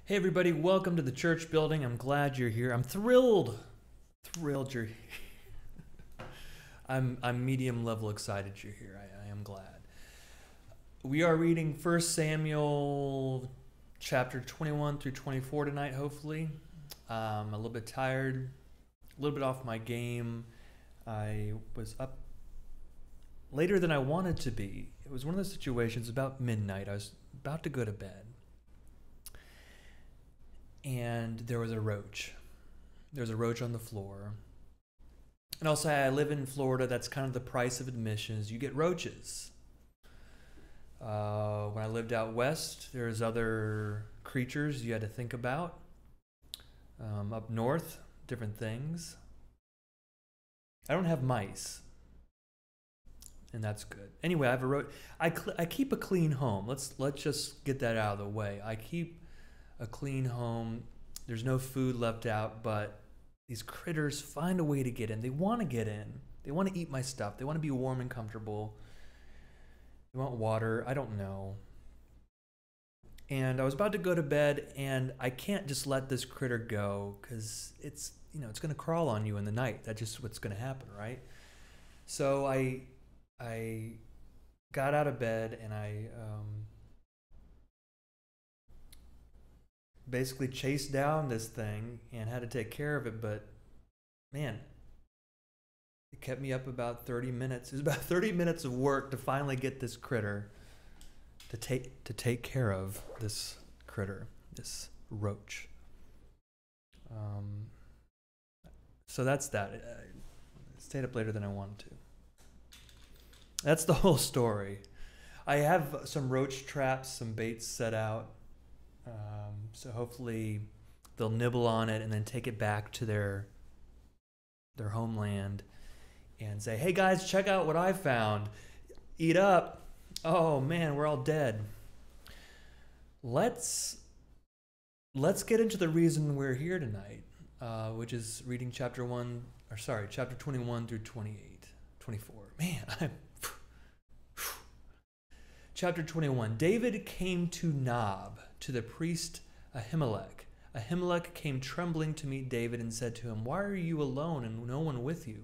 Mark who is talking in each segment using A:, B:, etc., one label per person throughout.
A: Hey everybody, welcome to the church building. I'm glad you're here. I'm thrilled you're here. I'm medium level excited you're here. I am glad. We are reading 1 Samuel chapter 21 through 24 tonight, hopefully. I'm a little bit tired, a little bit off my game. I was up later than I wanted to be. It was one of those situations about midnight. I was about to go to bed. And there was a roach. There was a roach on the floor. And I'll say I live in Florida. That's kind of the price of admissions. You get roaches. When I lived out west, there's other creatures you had to think about. Up north, different things. I don't have mice. And that's good. Anyway, I have a roach. I keep a clean home. Let's just get that out of the way. I keep a clean home. There's no food left out, but these critters find a way to get in. They want to get in. They want to eat my stuff. They want to be warm and comfortable. They want water. I don't know. And I was about to go to bed, and I can't just let this critter go because it's going to crawl on you in the night. That's just what's going to happen, right? So I got out of bed and I basically chased down this thing and had to take care of it, but man, it kept me up about 30 minutes. It was about 30 minutes of work to finally get this critter to take care of this critter, this roach. So that's that. I stayed up later than I wanted to. That's the whole story. I have some roach traps, some baits set out. So hopefully they'll nibble on it and then take it back to their homeland and say, hey guys, check out what I found. Eat up. Oh man, we're all dead. Let's get into the reason we're here tonight, which is reading chapter 21 through 24. Man, Chapter 21. David came to Nob, to the priest Ahimelech. Ahimelech came trembling to meet David and said to him, why are you alone and no one with you?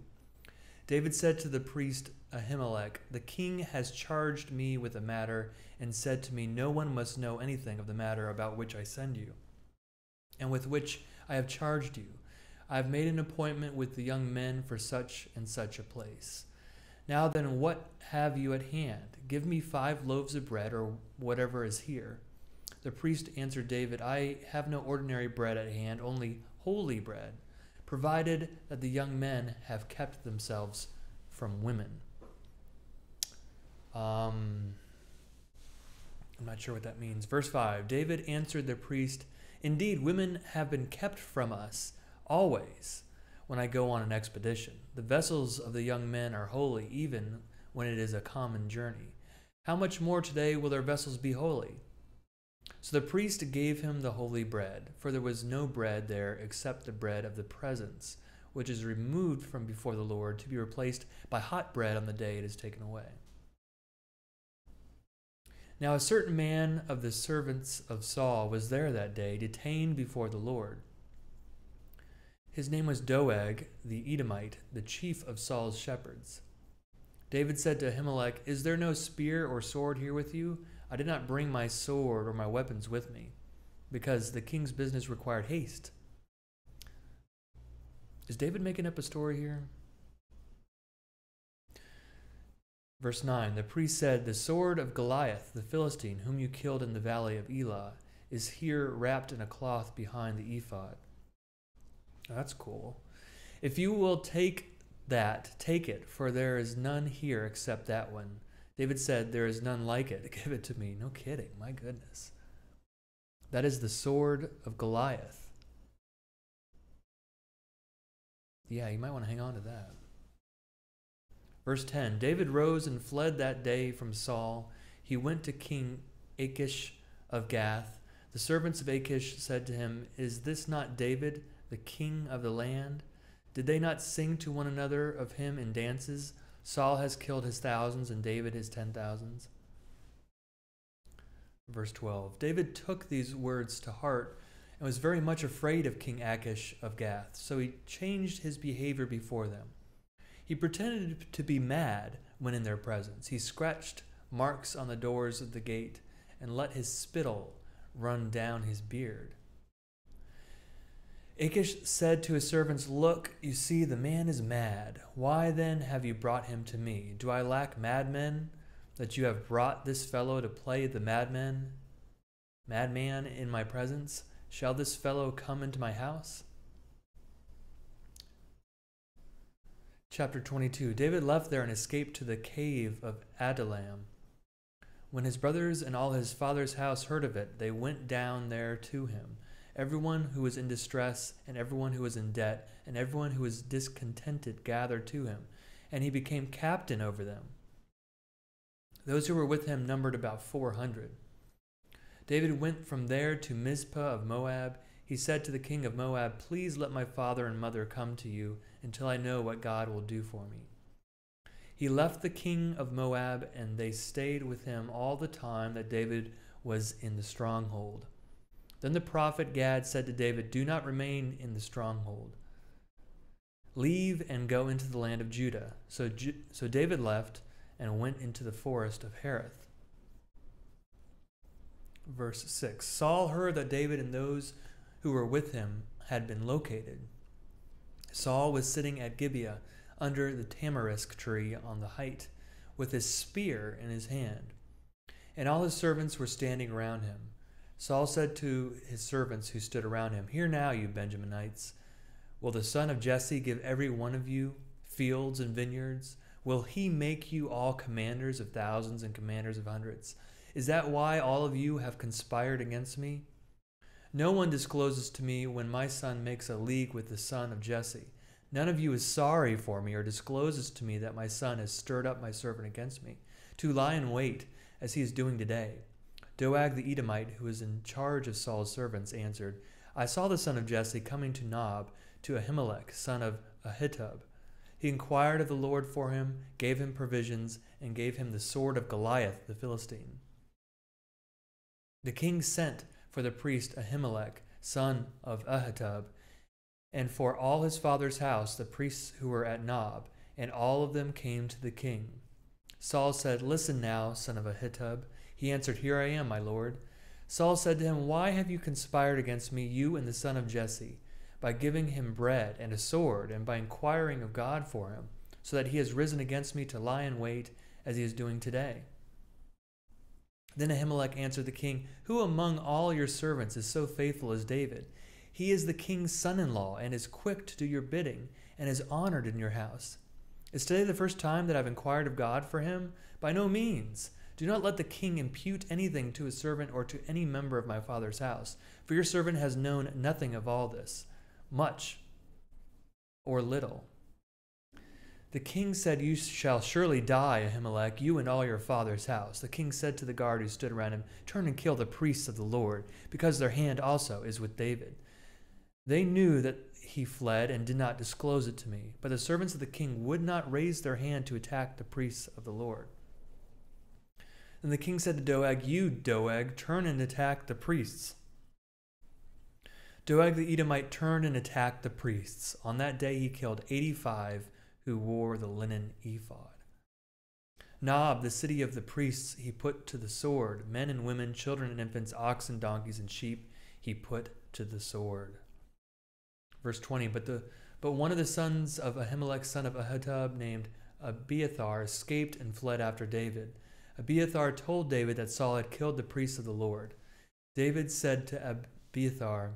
A: David said to the priest Ahimelech, the king has charged me with a matter and said to me, no one must know anything of the matter about which I send you, and with which I have charged you. I have made an appointment with the young men for such and such a place. Now then, what have you at hand? Give me 5 loaves of bread, or whatever is here. The priest answered David, I have no ordinary bread at hand, only holy bread, provided that the young men have kept themselves from women. I'm not sure what that means. Verse 5, David answered the priest, indeed, women have been kept from us always when I go on an expedition. The vessels of the young men are holy, even when it is a common journey. How much more today will their vessels be holy? So the priest gave him the holy bread, for there was no bread there except the bread of the presence, which is removed from before the Lord, to be replaced by hot bread on the day it is taken away. Now a certain man of the servants of Saul was there that day, detained before the Lord. His name was Doeg the Edomite, the chief of Saul's shepherds. David said to Ahimelech, is there no spear or sword here with you? I did not bring my sword or my weapons with me, because the king's business required haste. Is David making up a story here? Verse 9, the priest said, the sword of Goliath, the Philistine, whom you killed in the valley of Elah, is here wrapped in a cloth behind the ephod. Oh, that's cool. If you will take that, take it, for there is none here except that one. David said, there is none like it. Give it to me. No kidding. My goodness. That is the sword of Goliath. Yeah, you might want to hang on to that. Verse 10, David rose and fled that day from Saul. He went to King Achish of Gath. The servants of Achish said to him, is this not David, the king of the land? Did they not sing to one another of him in dances? Saul has killed his thousands and David his 10,000s. Verse 12, David took these words to heart, and was very much afraid of King Achish of Gath, so he changed his behavior before them. He pretended to be mad when in their presence. He scratched marks on the doors of the gate and let his spittle run down his beard. Achish said to his servants, "Look, you see, the man is mad. Why then have you brought him to me? Do I lack madmen, that you have brought this fellow to play the madman in my presence? Shall this fellow come into my house?" Chapter 22. David left there and escaped to the cave of Adullam. When his brothers and all his father's house heard of it, they went down there to him. Everyone who was in distress, and everyone who was in debt, and everyone who was discontented gathered to him, and he became captain over them. Those who were with him numbered about 400. David went from there to Mizpah of Moab. He said to the king of Moab, "Please let my father and mother come to you until I know what God will do for me." He left the king of Moab, and they stayed with him all the time that David was in the stronghold. Then the prophet Gad said to David, "Do not remain in the stronghold. Leave and go into the land of Judah." So David left and went into the forest of Hereth. Verse 6. Saul heard that David and those who were with him had been located. Saul was sitting at Gibeah under the tamarisk tree on the height, with his spear in his hand, and all his servants were standing around him. Saul said to his servants who stood around him, "Hear now, you Benjaminites. Will the son of Jesse give every one of you fields and vineyards? Will he make you all commanders of thousands and commanders of hundreds? Is that why all of you have conspired against me? No one discloses to me when my son makes a league with the son of Jesse. None of you is sorry for me or discloses to me that my son has stirred up my servant against me, to lie in wait as he is doing today." Doeg the Edomite, who was in charge of Saul's servants, answered, "I saw the son of Jesse coming to Nob, to Ahimelech, son of Ahitub. He inquired of the Lord for him, gave him provisions, and gave him the sword of Goliath the Philistine." The king sent for the priest Ahimelech, son of Ahitub, and for all his father's house, the priests who were at Nob, and all of them came to the king. Saul said, "Listen now, son of Ahitub." He answered, "Here I am, my lord." Saul said to him, "Why have you conspired against me, you and the son of Jesse, by giving him bread and a sword, and by inquiring of God for him, so that he has risen against me to lie in wait, as he is doing today?" Then Ahimelech answered the king, "Who among all your servants is so faithful as David? He is the king's son-in-law, and is quick to do your bidding, and is honored in your house. Is today the first time that I've inquired of God for him? By no means. Do not let the king impute anything to his servant or to any member of my father's house, for your servant has known nothing of all this, much or little." The king said, "You shall surely die, Ahimelech, you and all your father's house." The king said to the guard who stood around him, "Turn and kill the priests of the Lord, because their hand also is with David." They knew that he fled and did not disclose it to me, but the servants of the king would not raise their hand to attack the priests of the Lord. Then the king said to Doeg, "You, Doeg, turn and attack the priests." Doeg the Edomite turned and attacked the priests. On that day he killed 85 who wore the linen ephod. Nob, the city of the priests, he put to the sword. Men and women, children and infants, oxen, donkeys, and sheep, he put to the sword. Verse 20, but one of the sons of Ahimelech, son of Ahitub, named Abiathar, escaped and fled after David. Abiathar told David that Saul had killed the priests of the Lord. David said to Abiathar,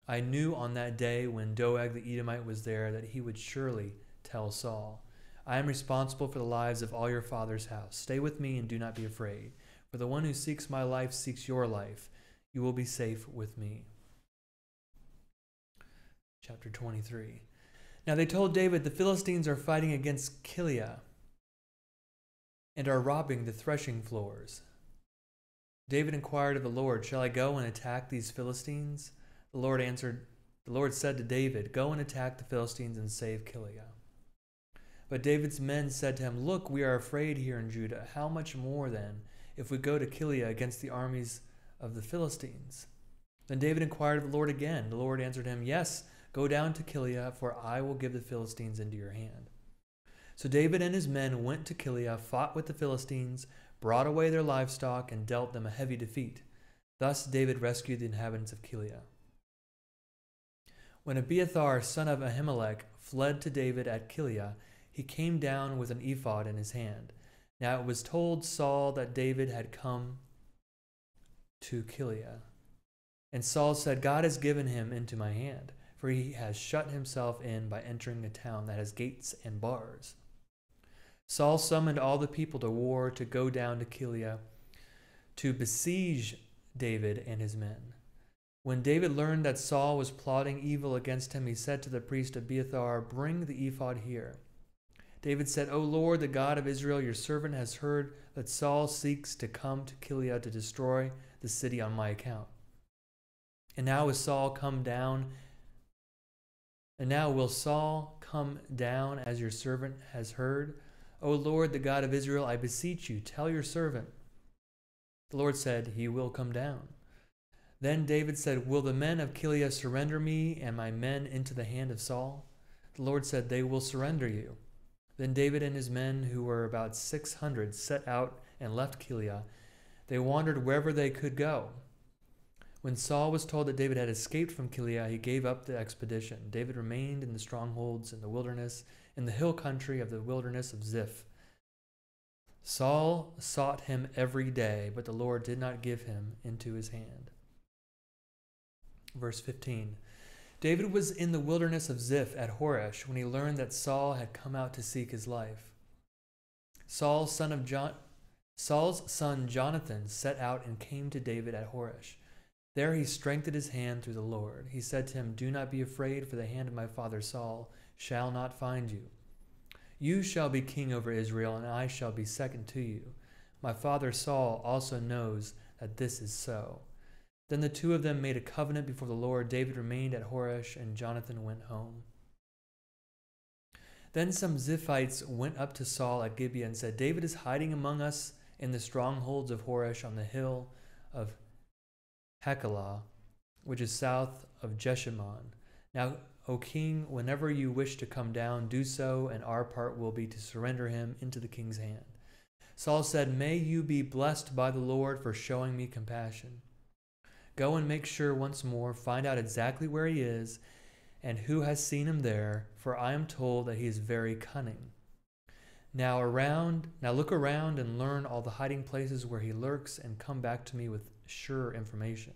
A: "I knew on that day when Doeg the Edomite was there that he would surely tell Saul. I am responsible for the lives of all your father's house. Stay with me and do not be afraid, for the one who seeks my life seeks your life. You will be safe with me." Chapter 23. Now they told David, "The Philistines are fighting against Keilah and are robbing the threshing floors." David inquired of the Lord, "Shall I go and attack these Philistines?" The Lord said to David, "Go and attack the Philistines and save Keilah." But David's men said to him, "Look, we are afraid here in Judah. How much more then if we go to Keilah against the armies of the Philistines?" Then David inquired of the Lord again. The Lord answered him, Yes, go down to Keilah, for I will give the Philistines into your hand. So David and his men went to Keilah, fought with the Philistines, brought away their livestock, and dealt them a heavy defeat. Thus David rescued the inhabitants of Keilah. When Abiathar, son of Ahimelech, fled to David at Keilah, he came down with an ephod in his hand. Now it was told Saul that David had come to Keilah. And Saul said, God has given him into my hand, for he has shut himself in by entering a town that has gates and bars. Saul summoned all the people to war to go down to Keilah to besiege David and his men. When David learned that Saul was plotting evil against him, he said to the priest Abiathar, Bring the ephod here. David said, O Lord, the God of Israel, your servant has heard that Saul seeks to come to Keilah to destroy the city on my account. And now will Saul come down as your servant has heard? O Lord, the God of Israel, I beseech you, tell your servant. The Lord said, He will come down. Then David said, Will the men of Keilah surrender me and my men into the hand of Saul? The Lord said, They will surrender you. Then David and his men, who were about 600, set out and left Keilah. They wandered wherever they could go. When Saul was told that David had escaped from Keilah, he gave up the expedition. David remained in the strongholds in the wilderness, in the hill country of the wilderness of Ziph. Saul sought him every day, but the Lord did not give him into his hand. Verse 15. David was in the wilderness of Ziph at Horesh when he learned that Saul had come out to seek his life. Saul's son Jonathan set out and came to David at Horesh. There he strengthened his hand through the Lord. He said to him, Do not be afraid, for the hand of my father Saul shall not find you. You shall be king over Israel, and I shall be second to you. My father Saul also knows that this is so. Then the two of them made a covenant before the Lord. David remained at Horesh, and Jonathan went home. Then some Ziphites went up to Saul at Gibeah and said, David is hiding among us in the strongholds of Horesh on the hill of Hachilah, which is south of Jeshimon. Now, O king, whenever you wish to come down, do so, and our part will be to surrender him into the king's hand. Saul said, May you be blessed by the Lord for showing me compassion. Go and make sure once more, find out exactly where he is and who has seen him there, for I am told that he is very cunning. Now look around and learn all the hiding places where he lurks, and come back to me with sure information.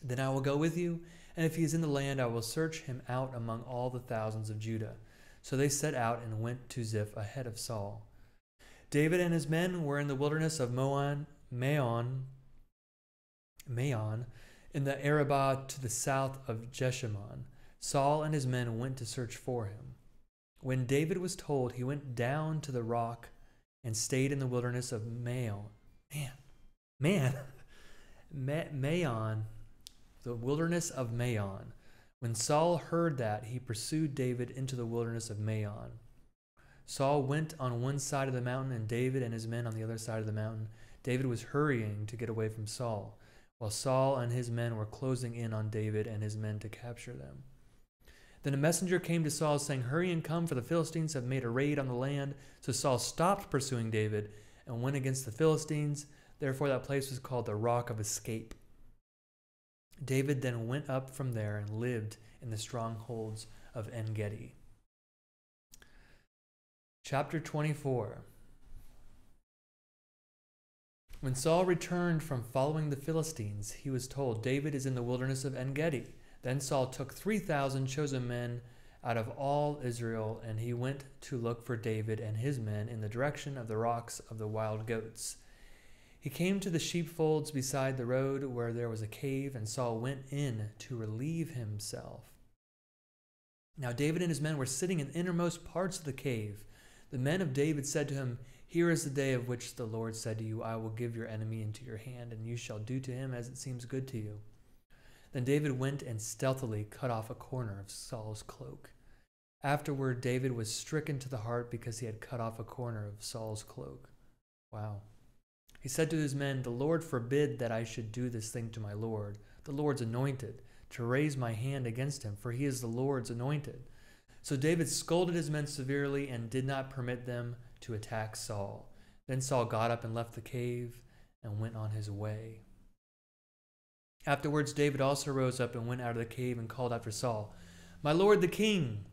A: Then I will go with you, and if he is in the land, I will search him out among all the thousands of Judah. So they set out and went to Ziph ahead of Saul. David and his men were in the wilderness of Maon, in the Arabah to the south of Jeshimon. Saul and his men went to search for him. When David was told, he went down to the rock and stayed in the wilderness of Maon. The wilderness of Maon. When Saul heard that, he pursued David into the wilderness of Maon. Saul went on one side of the mountain, and David and his men on the other side of the mountain. David was hurrying to get away from Saul, while Saul and his men were closing in on David and his men to capture them. Then a messenger came to Saul, saying, Hurry and come, for the Philistines have made a raid on the land. So Saul stopped pursuing David and went against the Philistines. Therefore that place was called the Rock of Escape. David then went up from there and lived in the strongholds of En-Gedi. Chapter 24. When Saul returned from following the Philistines, he was told, David is in the wilderness of En-Gedi. Then Saul took 3,000 chosen men out of all Israel, and he went to look for David and his men in the direction of the rocks of the wild goats. He came to the sheepfolds beside the road where there was a cave, and Saul went in to relieve himself. Now David and his men were sitting in the innermost parts of the cave. The men of David said to him, Here is the day of which the Lord said to you, I will give your enemy into your hand, and you shall do to him as it seems good to you. Then David went and stealthily cut off a corner of Saul's cloak. Afterward, David was stricken to the heart because he had cut off a corner of Saul's cloak. Wow. He said to his men, The Lord forbid that I should do this thing to my Lord, the Lord's anointed, to raise my hand against him, for he is the Lord's anointed. So David scolded his men severely and did not permit them to attack Saul. Then Saul got up and left the cave and went on his way. Afterwards, David also rose up and went out of the cave and called after Saul, "My lord the king!"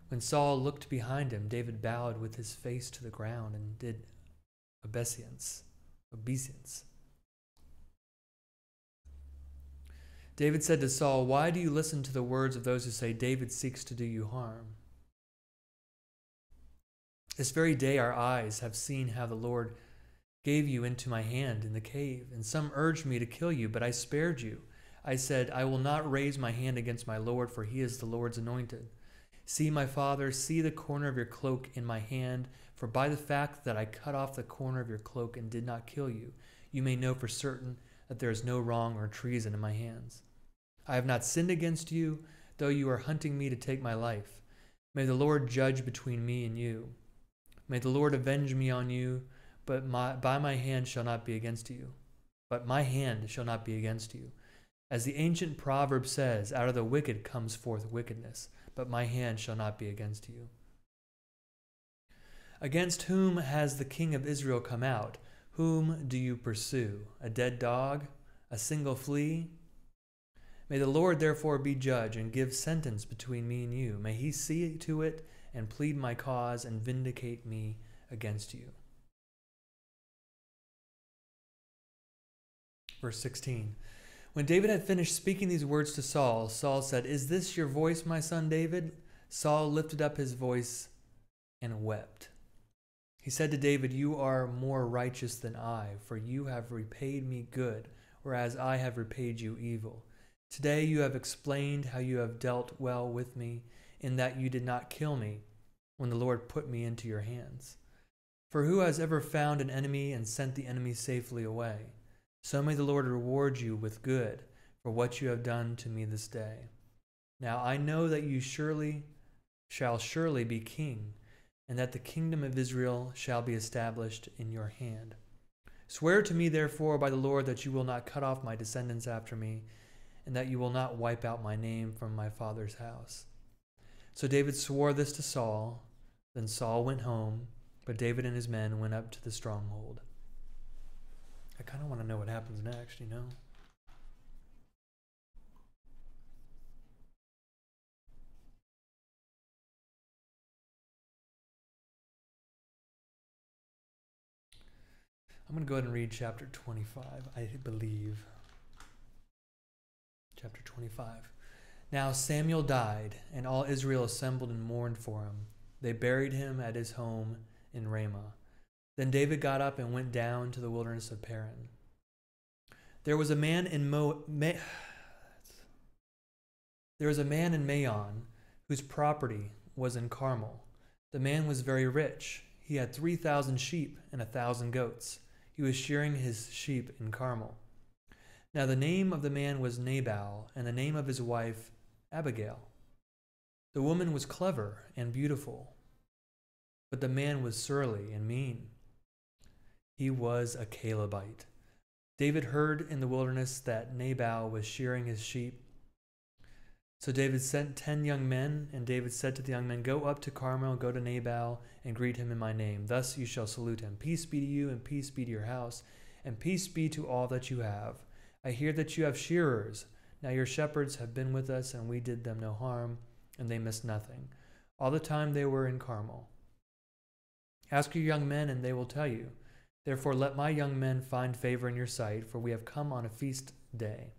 A: When Saul looked behind him, David bowed with his face to the ground and did obeisance. David said to Saul, "Why do you listen to the words of those who say David seeks to do you harm? This very day our eyes have seen how the Lord gave you into my hand in the cave, and some urged me to kill you, but I spared you. I said, I will not raise my hand against my Lord, for he is the Lord's anointed. See, my father, see the corner of your cloak in my hand, for by the fact that I cut off the corner of your cloak and did not kill you, you may know for certain that there is no wrong or treason in my hands. I have not sinned against you, though you are hunting me to take my life. May the Lord judge between me and you. May the Lord avenge me on you, but my hand shall not be against you. But my hand shall not be against you. As the ancient proverb says, out of the wicked comes forth wickedness, but my hand shall not be against you. Against whom has the king of Israel come out? Whom do you pursue? A dead dog? A single flea? May the Lord therefore be judge and give sentence between me and you. May he see to it and plead my cause and vindicate me against you. Verse 16. When David had finished speaking these words to Saul, Saul said, "Is this your voice, my son David?" Saul lifted up his voice and wept. He said to David, "You are more righteous than I, for you have repaid me good, whereas I have repaid you evil. Today you have explained how you have dealt well with me, in that you did not kill me when the Lord put me into your hands. For who has ever found an enemy and sent the enemy safely away? So may the Lord reward you with good for what you have done to me this day. Now I know that you shall surely be king, and that the kingdom of Israel shall be established in your hand. Swear to me therefore by the Lord that you will not cut off my descendants after me, and that you will not wipe out my name from my father's house." So David swore this to Saul. Then Saul went home, but David and his men went up to the stronghold. I kind of want to know what happens next, you know? I'm going to go ahead and read chapter 25, I believe. Chapter 25. Now Samuel died, and all Israel assembled and mourned for him. They buried him at his home in Ramah. Then David got up and went down to the wilderness of Paran. There was a man in Maon whose property was in Carmel. The man was very rich. He had 3,000 sheep and 1,000 goats. He was shearing his sheep in Carmel. Now the name of the man was Nabal, and the name of his wife Abigail. The woman was clever and beautiful, but the man was surly and mean. He was a Calebite. David heard in the wilderness that Nabal was shearing his sheep. So David sent 10 young men, and David said to the young men, "Go up to Carmel, go to Nabal, and greet him in my name. Thus you shall salute him. Peace be to you, and peace be to your house, and peace be to all that you have. I hear that you have shearers. Now your shepherds have been with us, and we did them no harm, and they missed nothing, all the time they were in Carmel. Ask your young men, and they will tell you. Therefore let my young men find favor in your sight, for we have come on a feast day.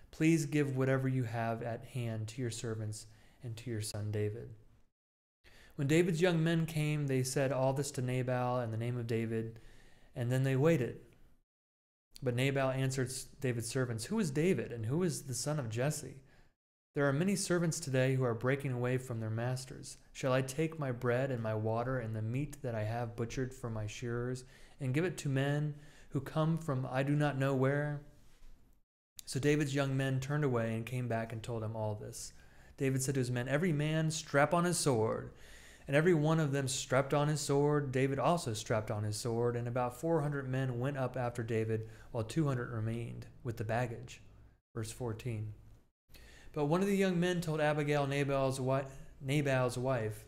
A: Please give whatever you have at hand to your servants and to your son David." When David's young men came, they said all this to Nabal in the name of David, and then they waited. But Nabal answered David's servants, "Who is David, and who is the son of Jesse? There are many servants today who are breaking away from their masters. Shall I take my bread and my water and the meat that I have butchered for my shearers and give it to men who come from I do not know where?" So David's young men turned away and came back and told him all this. David said to his men, "Every man strap on his sword." And every one of them strapped on his sword. David also strapped on his sword, and about 400 men went up after David, while 200 remained with the baggage. Verse 14. But one of the young men told Abigail, Nabal's wife,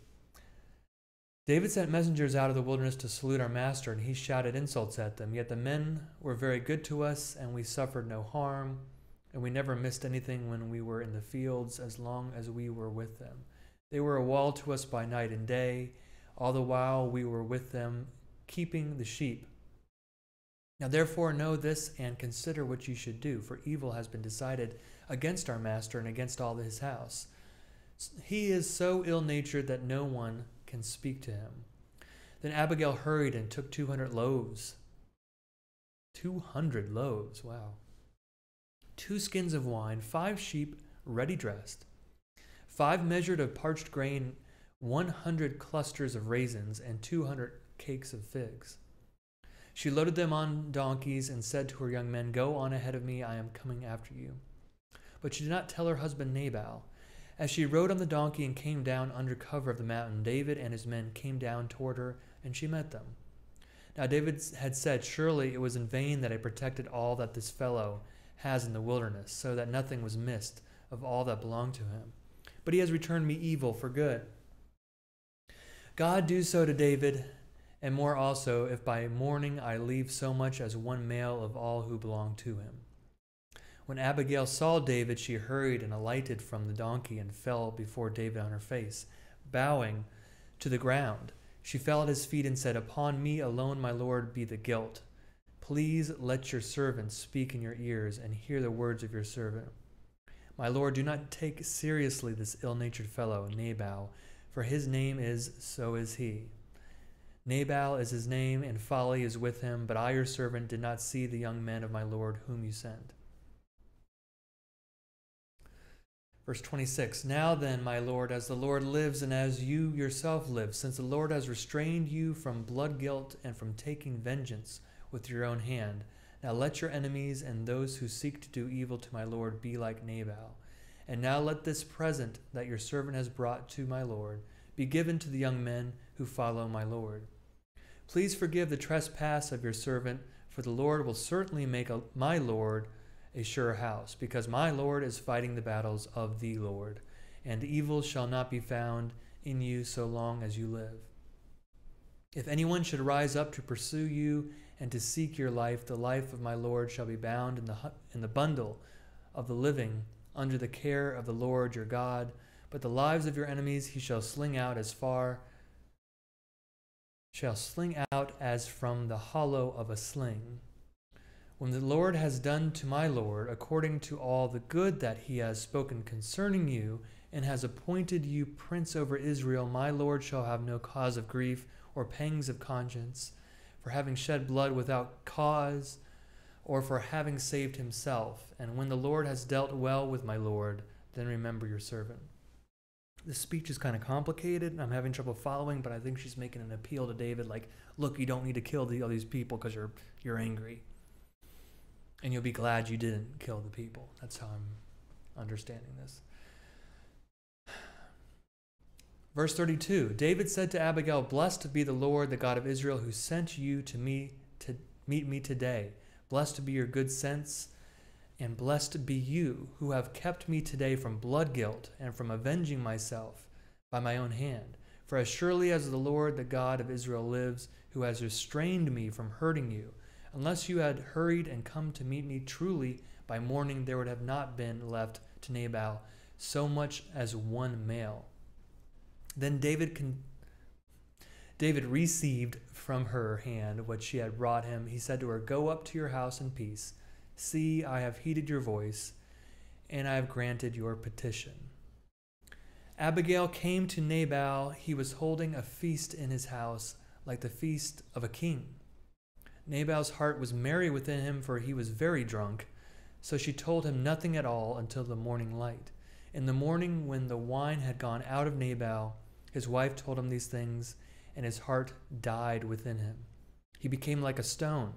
A: David sent messengers out of the wilderness to salute our master, and he shouted insults at them. Yet the men were very good to us, and we suffered no harm, and we never missed anything when we were in the fields as long as we were with them. They were a wall to us by night and day, all the while we were with them, keeping the sheep. Now therefore know this and consider what you should do, for evil has been decided against our master and against all his house. He is so ill-natured that no one can speak to him. Then Abigail hurried and took 200 loaves. 200 loaves, wow. 2 skins of wine, 5 sheep ready dressed, 5 measures of parched grain, 100 clusters of raisins, and 200 cakes of figs. She loaded them on donkeys and said to her young men, Go on ahead of me, I am coming after you. But she did not tell her husband Nabal. As she rode on the donkey and came down under cover of the mountain, David and his men came down toward her, and she met them. Now David had said, Surely it was in vain that I protected all that this fellow has in the wilderness, so that nothing was missed of all that belonged to him. But he has returned me evil for good. God do so to David, and more also, if by morning I leave so much as one male of all who belong to him. When Abigail saw David, she hurried and alighted from the donkey and fell before David on her face, bowing to the ground. She fell at his feet and said, Upon me alone, my Lord, be the guilt. Please let your servant speak in your ears and hear the words of your servant. My Lord, do not take seriously this ill-natured fellow, Nabal, for his name is, so is he. Nabal is his name, and folly is with him, but I, your servant, did not see the young men of my Lord whom you sent. Verse 26, Now then, my Lord, as the Lord lives and as you yourself live, since the Lord has restrained you from blood guilt and from taking vengeance with your own hand, now let your enemies and those who seek to do evil to my Lord be like Nabal. And now let this present that your servant has brought to my Lord be given to the young men who follow my Lord. Please forgive the trespass of your servant, for the Lord will certainly make my Lord a sure house, because my Lord is fighting the battles of the Lord, and evil shall not be found in you so long as you live. If anyone should rise up to pursue you and to seek your life, the life of my Lord shall be bound in the bundle of the living under the care of the Lord your God, but the lives of your enemies he shall sling out as from the hollow of a sling. When the Lord has done to my Lord according to all the good that he has spoken concerning you, and has appointed you prince over Israel, my Lord shall have no cause of grief or pangs of conscience for having shed blood without cause, or for having saved himself. And when the Lord has dealt well with my Lord, then remember your servant. This speech is kind of complicated, and I'm having trouble following, but I think she's making an appeal to David, like, look, you don't need to kill all these people because you're angry. And you'll be glad you didn't kill the people. That's how I'm understanding this. Verse 32, David said to Abigail, Blessed be the Lord, the God of Israel, who sent you to meet me today. Blessed be your good sense, and blessed be you, who have kept me today from blood guilt and from avenging myself by my own hand. For as surely as the Lord, the God of Israel, lives, who has restrained me from hurting you, unless you had hurried and come to meet me, truly by morning there would have not been left to Nabal so much as one male. Then David received from her hand what she had brought him. He said to her, Go up to your house in peace. See, I have heeded your voice, and I have granted your petition. Abigail came to Nabal. He was holding a feast in his house, like the feast of a king. Nabal's heart was merry within him, for he was very drunk. So she told him nothing at all until the morning light. In the morning, when the wine had gone out of Nabal, his wife told him these things, and his heart died within him. He became like a stone.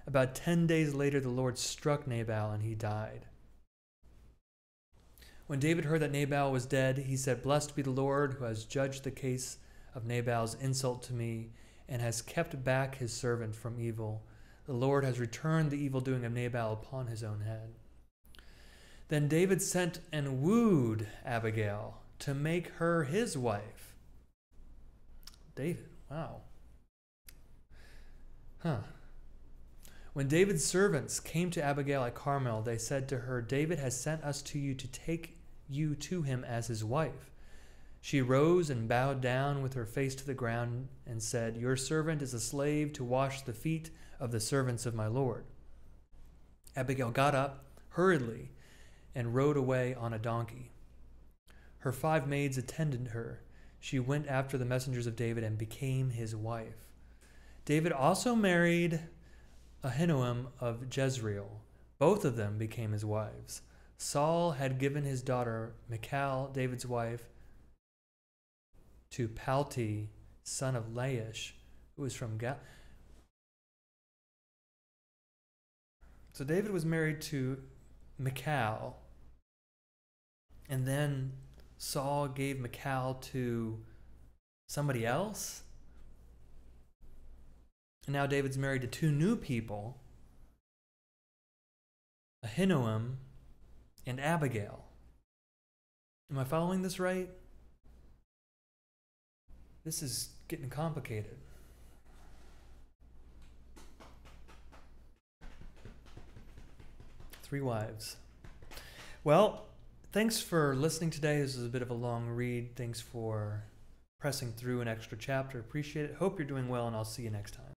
A: About 10 days later, the Lord struck Nabal, and he died. When David heard that Nabal was dead, he said, Blessed be the Lord, who has judged the case of Nabal's insult to me, and has kept back his servant from evil. The Lord has returned the evil doing of Nabal upon his own head. Then David sent and wooed Abigail to make her his wife. David, wow. Huh. When David's servants came to Abigail at Carmel, they said to her, David has sent us to you to take you to him as his wife. She rose and bowed down with her face to the ground and said, Your servant is a slave to wash the feet of the servants of my Lord. Abigail got up hurriedly and rode away on a donkey. Her 5 maids attended her. She went after the messengers of David and became his wife. David also married Ahinoam of Jezreel. Both of them became his wives. Saul had given his daughter Michal, David's wife, to Palti, son of Laish, who was from Gath. So David was married to Michal, and then Saul gave Michal to somebody else. And now David's married to 2 new people, Ahinoam and Abigail. Am I following this right? This is getting complicated. Three wives. Well, thanks for listening today. This is a bit of a long read. Thanks for pressing through an extra chapter. Appreciate it. Hope you're doing well, and I'll see you next time.